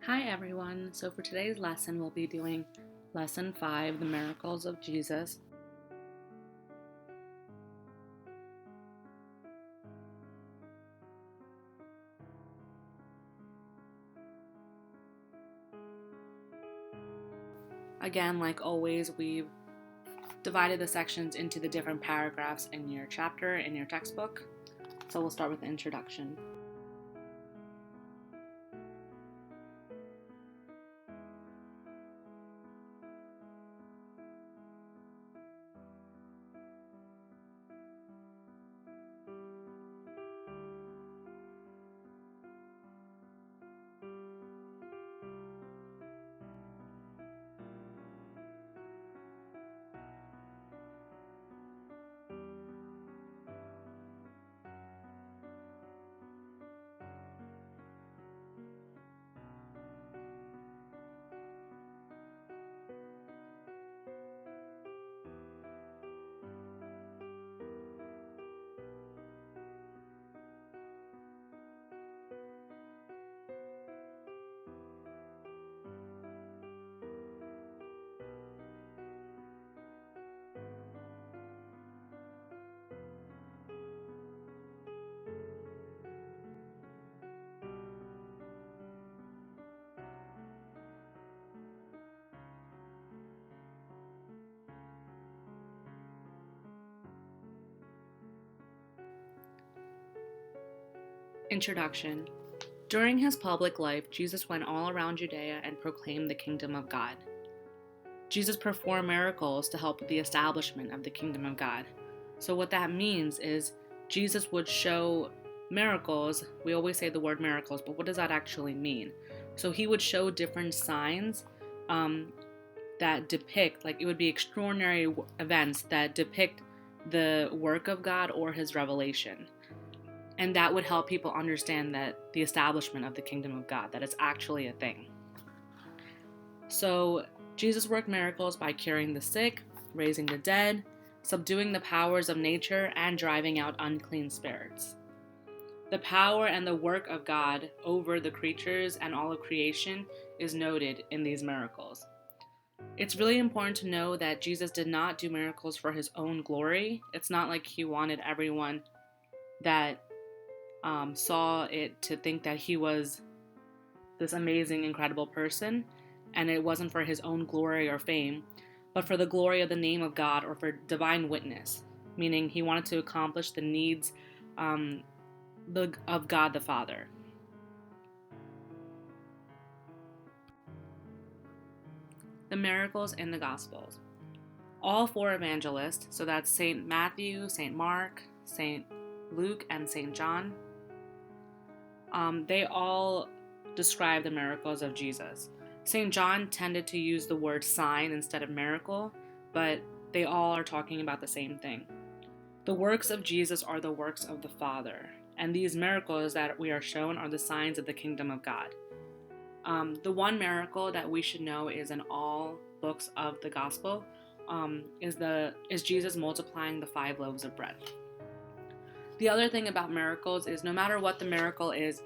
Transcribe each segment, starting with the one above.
Hi everyone, so for today's lesson we'll be doing Lesson 5, The Miracles of Jesus. Again, like always, we've divided the sections into the different paragraphs in your chapter, in your textbook. So we'll start with the introduction. Introduction. During his public life, Jesus went all around Judea and proclaimed the kingdom of God. Jesus performed miracles to help with the establishment of the kingdom of God. So what that means is Jesus would show miracles. We always say the word miracles, but what does that actually mean? So he would show different signs that depict, like it would be extraordinary events that depict the work of God or his revelation. And that would help people understand that the establishment of the kingdom of God, that it's actually a thing. So Jesus worked miracles by curing the sick, raising the dead, subduing the powers of nature, and driving out unclean spirits. The power and the work of God over the creatures and all of creation is noted in these miracles. It's really important to know that Jesus did not do miracles for his own glory. It's not like he wanted everyone that saw it to think that he was this amazing, incredible person, and it wasn't for his own glory or fame, but for the glory of the name of God or for divine witness, meaning he wanted to accomplish the needs of God the Father. The miracles in the Gospels. All four evangelists, so that's St. Matthew, St. Mark, St. Luke, and St. John, they all describe the miracles of Jesus. St. John tended to use the word sign instead of miracle, but they all are talking about the same thing. The works of Jesus are the works of the Father, and these miracles that we are shown are the signs of the kingdom of God. The one miracle that we should know is in all books of the gospel is Jesus multiplying the 5 loaves of bread. The other thing about miracles is no matter what the miracle is,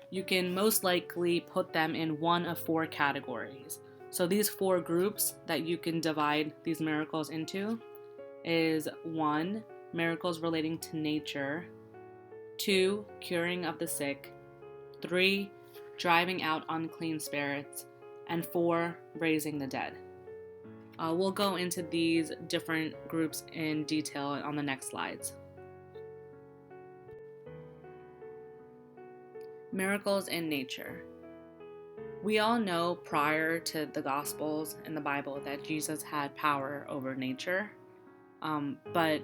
you can most likely put them in one of 4 categories. So these 4 groups that you can divide these miracles into is 1, miracles relating to nature, 2, curing of the sick, 3, driving out unclean spirits, and 4, raising the dead. We'll go into these different groups in detail on the next slides. Miracles in nature. We all know prior to the Gospels in the Bible that Jesus had power over nature, but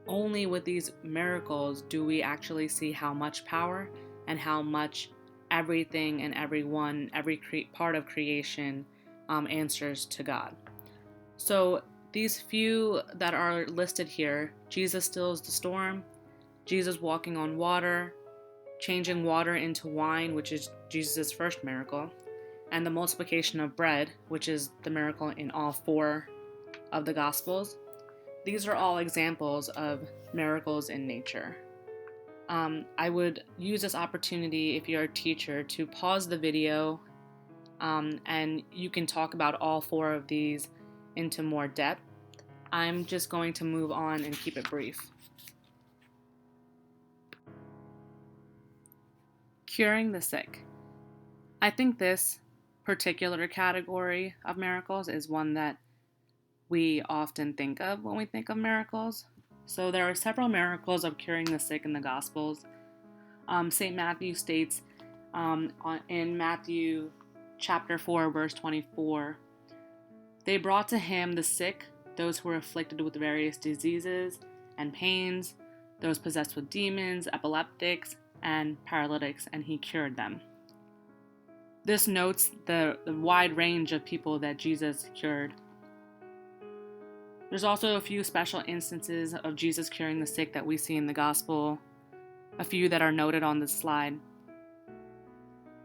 only with these miracles do we actually see how much power and how much everything and everyone, every part of creation answers to God. So these few that are listed here, Jesus stills the storm, Jesus walking on water, changing water into wine, which is Jesus' first miracle, and the multiplication of bread, which is the miracle in all 4 of the Gospels. These are all examples of miracles in nature. I would use this opportunity, if you're a teacher, to pause the video and you can talk about all 4 of these into more depth. I'm just going to move on and keep it brief. Curing the sick. I think this particular category of miracles is one that we often think of when we think of miracles. So there are several miracles of curing the sick in the Gospels. St. Matthew states in Matthew chapter 4, verse 24, "They brought to him the sick, those who were afflicted with various diseases and pains, those possessed with demons, epileptics, and paralytics, and he cured them." This notes the wide range of people that Jesus cured. There's also a few special instances of Jesus curing the sick that we see in the gospel, a few that are noted on this slide.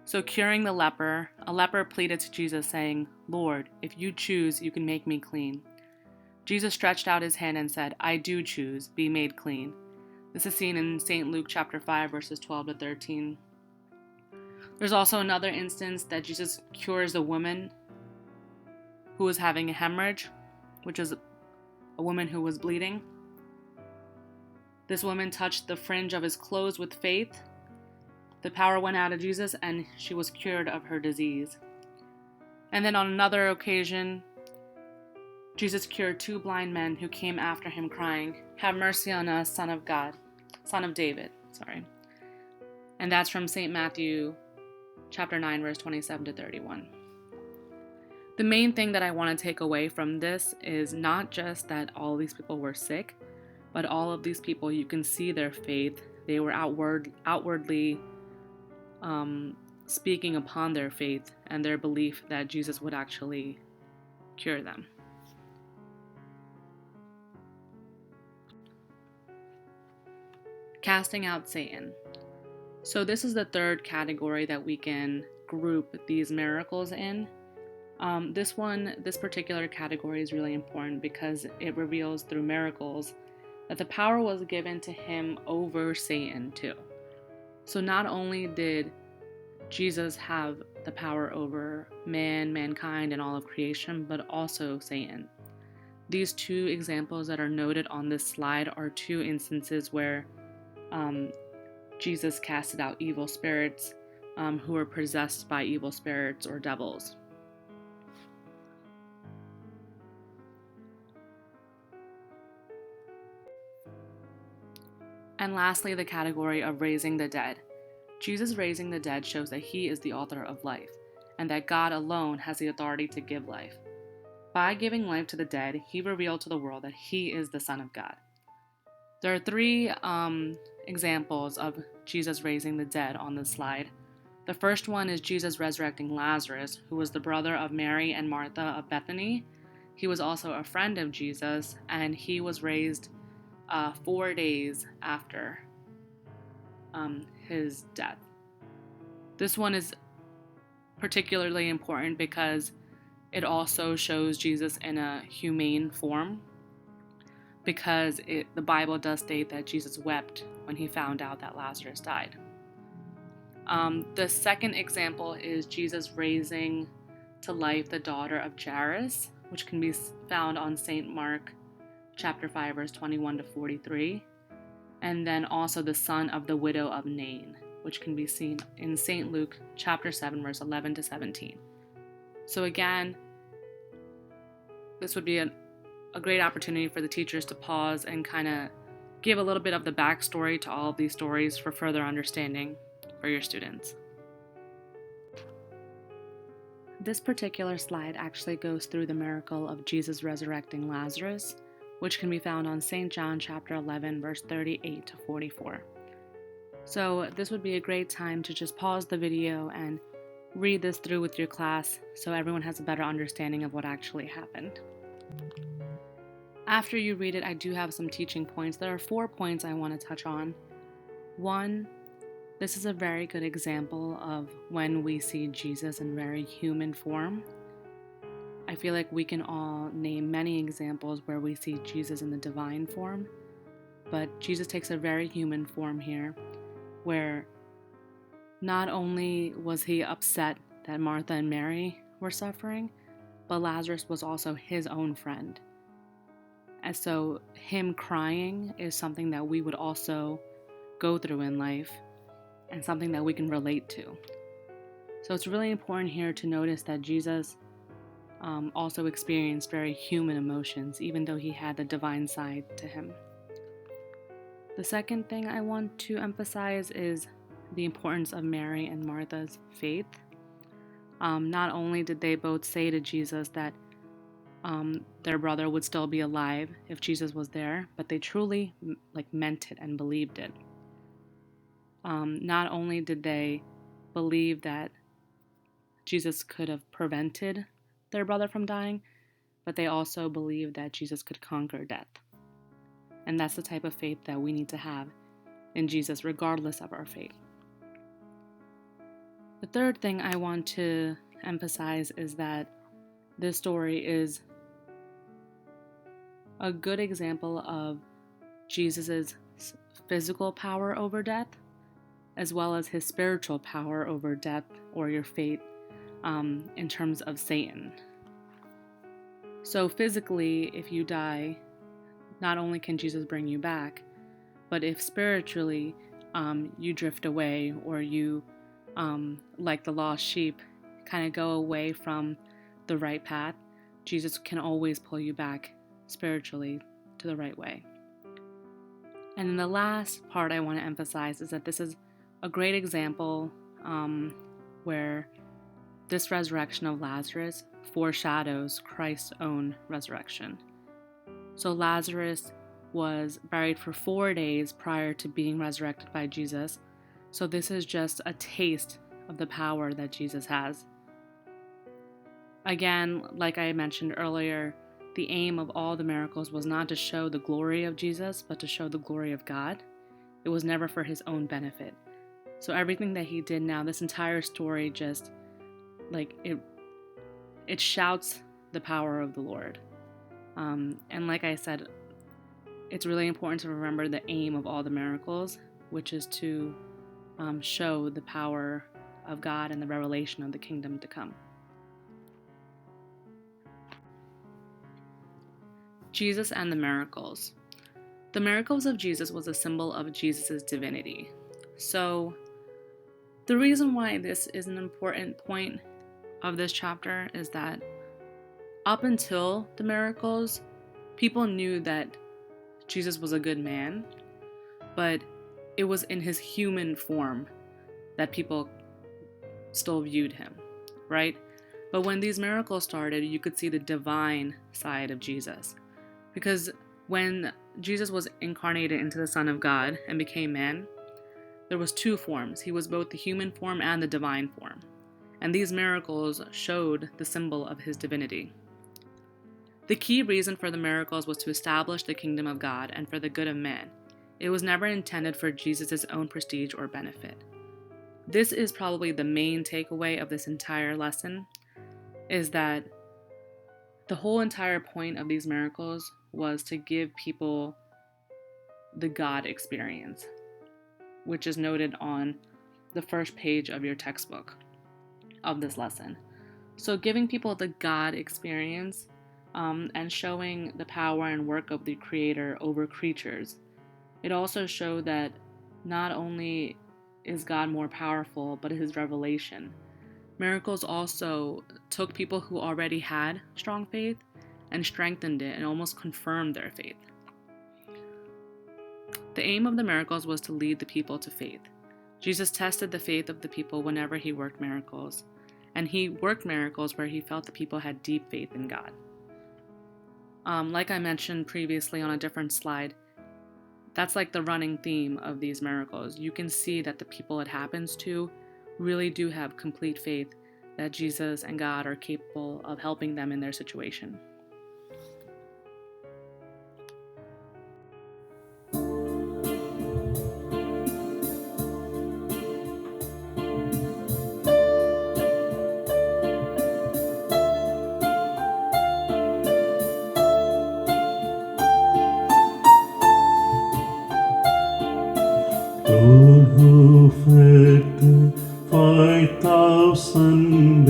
So curing the leper, a leper pleaded to Jesus saying, "Lord, if you choose, you can make me clean." Jesus stretched out his hand and said, "I do choose, be made clean." This is seen in St. Luke chapter 5, verses 12 to 13. There's also another instance that Jesus cures a woman who was having a hemorrhage, which is a woman who was bleeding. This woman touched the fringe of his clothes with faith. The power went out of Jesus and she was cured of her disease. And then on another occasion, Jesus cured 2 blind men who came after him crying, "Have mercy on us, Son of God, Son of David." And that's from St. Matthew chapter 9, verse 27 to 31. The main thing that I want to take away from this is not just that all these people were sick, but all of these people, you can see their faith. They were outwardly speaking upon their faith and their belief that Jesus would actually cure them. Casting out Satan. So this is the third category that we can group these miracles in. This particular category is really important because it reveals through miracles that the power was given to him over Satan too. So not only did Jesus have the power over mankind, and all of creation, but also Satan. These 2 examples that are noted on this slide are 2 instances where Jesus casted out evil spirits who were possessed by evil spirits or devils. And lastly, the category of raising the dead. Jesus raising the dead shows that he is the author of life, and that God alone has the authority to give life. By giving life to the dead, he revealed to the world that he is the Son of God. There are 3 examples of Jesus raising the dead on this slide. The first one is Jesus resurrecting Lazarus, who was the brother of Mary and Martha of Bethany. He was also a friend of Jesus, and he was raised 4 days after his death. This one is particularly important because it also shows Jesus in a humane form, because the Bible does state that Jesus wept when he found out that Lazarus died. The second example is Jesus raising to life the daughter of Jairus, which can be found on St. Mark chapter 5, verse 21 to 43. And then also the son of the widow of Nain, which can be seen in St. Luke chapter 7, verse 11 to 17. So again, this would be a great opportunity for the teachers to pause and kind of give a little bit of the backstory to all of these stories for further understanding for your students. This particular slide actually goes through the miracle of Jesus resurrecting Lazarus, which can be found on St. John chapter 11, verse 38 to 44. So this would be a great time to just pause the video and read this through with your class so everyone has a better understanding of what actually happened. After you read it, I do have some teaching points. There are 4 points I want to touch on. 1, this is a very good example of when we see Jesus in very human form. I feel like we can all name many examples where we see Jesus in the divine form, but Jesus takes a very human form here, where not only was he upset that Martha and Mary were suffering, but Lazarus was also his own friend. And so him crying is something that we would also go through in life and something that we can relate to. So it's really important here to notice that Jesus also experienced very human emotions, even though he had the divine side to him. The second thing I want to emphasize is the importance of Mary and Martha's faith. Not only did they both say to Jesus that their brother would still be alive if Jesus was there, but they truly meant it and believed it. Not only did they believe that Jesus could have prevented their brother from dying, but they also believed that Jesus could conquer death. And that's the type of faith that we need to have in Jesus, regardless of our faith. The third thing I want to emphasize is that this story is a good example of Jesus' physical power over death, as well as his spiritual power over death or your fate in terms of Satan. So physically, if you die, not only can Jesus bring you back, but if spiritually you drift away or you, like the lost sheep, kind of go away from the right path, Jesus can always pull you back spiritually to the right way. And then the last part I want to emphasize is that this is a great example where this resurrection of Lazarus foreshadows Christ's own resurrection. So Lazarus was buried for 4 days prior to being resurrected by Jesus. So this is just a taste of the power that Jesus has. Again, like I mentioned earlier, the aim of all the miracles was not to show the glory of Jesus, but to show the glory of God. It was never for his own benefit. So everything that he did now, this entire story just, it shouts the power of the Lord. And like I said, it's really important to remember the aim of all the miracles, which is to show the power of God and the revelation of the kingdom to come. Jesus and the miracles. The miracles of Jesus was a symbol of Jesus' divinity. So the reason why this is an important point of this chapter is that up until the miracles, people knew that Jesus was a good man, but it was in his human form that people still viewed him, right? But when these miracles started, you could see the divine side of Jesus. Because when Jesus was incarnated into the Son of God and became man, there was two forms. He was both the human form and the divine form. And these miracles showed the symbol of his divinity. The key reason for the miracles was to establish the kingdom of God and for the good of man. It was never intended for Jesus' own prestige or benefit. This is probably the main takeaway of this entire lesson, is that the whole entire point of these miracles was to give people the God experience, which is noted on the first page of your textbook of this lesson. So giving people the God experience and showing the power and work of the Creator over creatures. It also showed that not only is God more powerful, but his revelation. Miracles also took people who already had strong faith and strengthened it and almost confirmed their faith. The aim of the miracles was to lead the people to faith. Jesus tested the faith of the people whenever he worked miracles, and he worked miracles where he felt the people had deep faith in God. Like I mentioned previously on a different slide, that's like the running theme of these miracles. You can see that the people it happens to really do have complete faith that Jesus and God are capable of helping them in their situation. Lord, who fed the 5,000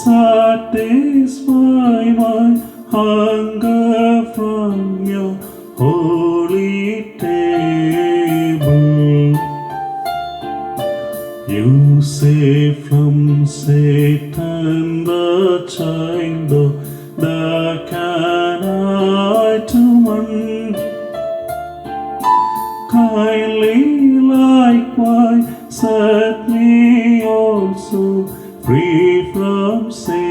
satisfy my hunger from your holy table. You save from Satan the child of the Canaanite one. Kindly likewise set me also free from Satan.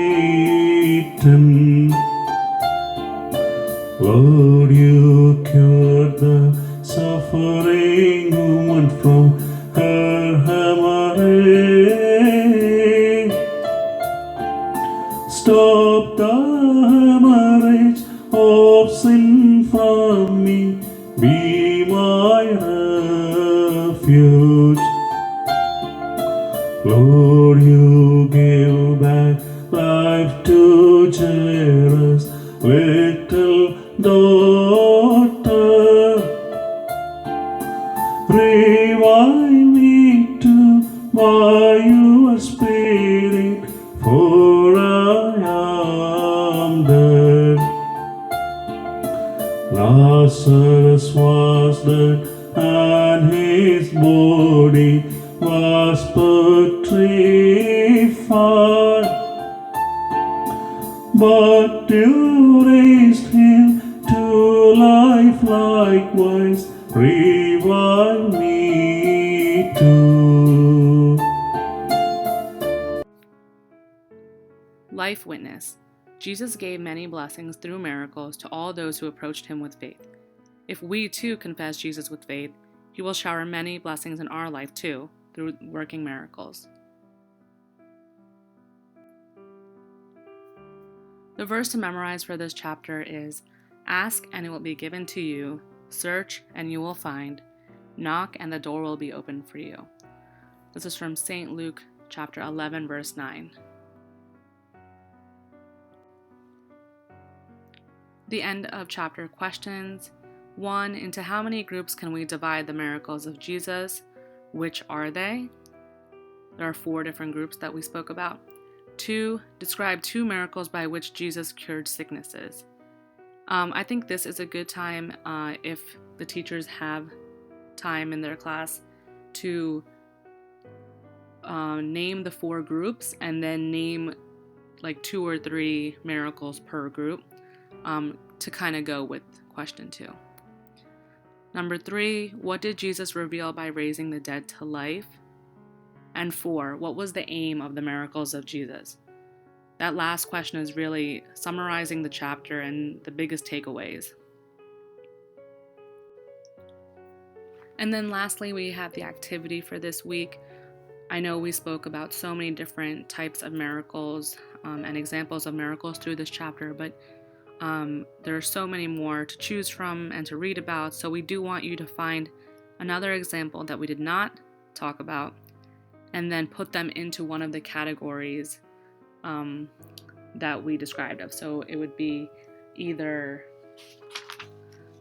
Lord, you cured the suffering woman from her hemorrhage. Stop the hemorrhage of sin from me, be my refuge. Lord, you give back life to Jairus' little daughter. Revive me too by your Spirit, for I am dead. Lazarus was dead, and his body was petrified. But you raised him to life likewise, revive me too. Life witness. Jesus gave many blessings through miracles to all those who approached him with faith. If we too confess Jesus with faith, he will shower many blessings in our life too, through working miracles. The verse to memorize for this chapter is, "Ask and it will be given to you, search and you will find, knock and the door will be opened for you." This is from St. Luke chapter 11, verse 9. The end of chapter questions. 1. Into how many groups can we divide the miracles of Jesus? Which are they? There are 4 different groups that we spoke about. 2. Describe 2 miracles by which Jesus cured sicknesses. I think this is a good time if the teachers have time in their class to name the 4 groups and then name like 2 or 3 miracles per group to kind of go with question 2. Number 3, what did Jesus reveal by raising the dead to life? And 4, what was the aim of the miracles of Jesus? That last question is really summarizing the chapter and the biggest takeaways. And then lastly, we have the activity for this week. I know we spoke about so many different types of miracles and examples of miracles through this chapter, but there are so many more to choose from and to read about, so we do want you to find another example that we did not talk about and then put them into one of the categories that we described of. So it would be either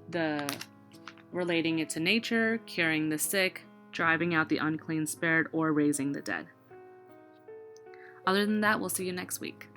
the relating it to nature, curing the sick, driving out the unclean spirit, or raising the dead. Other than that, we'll see you next week.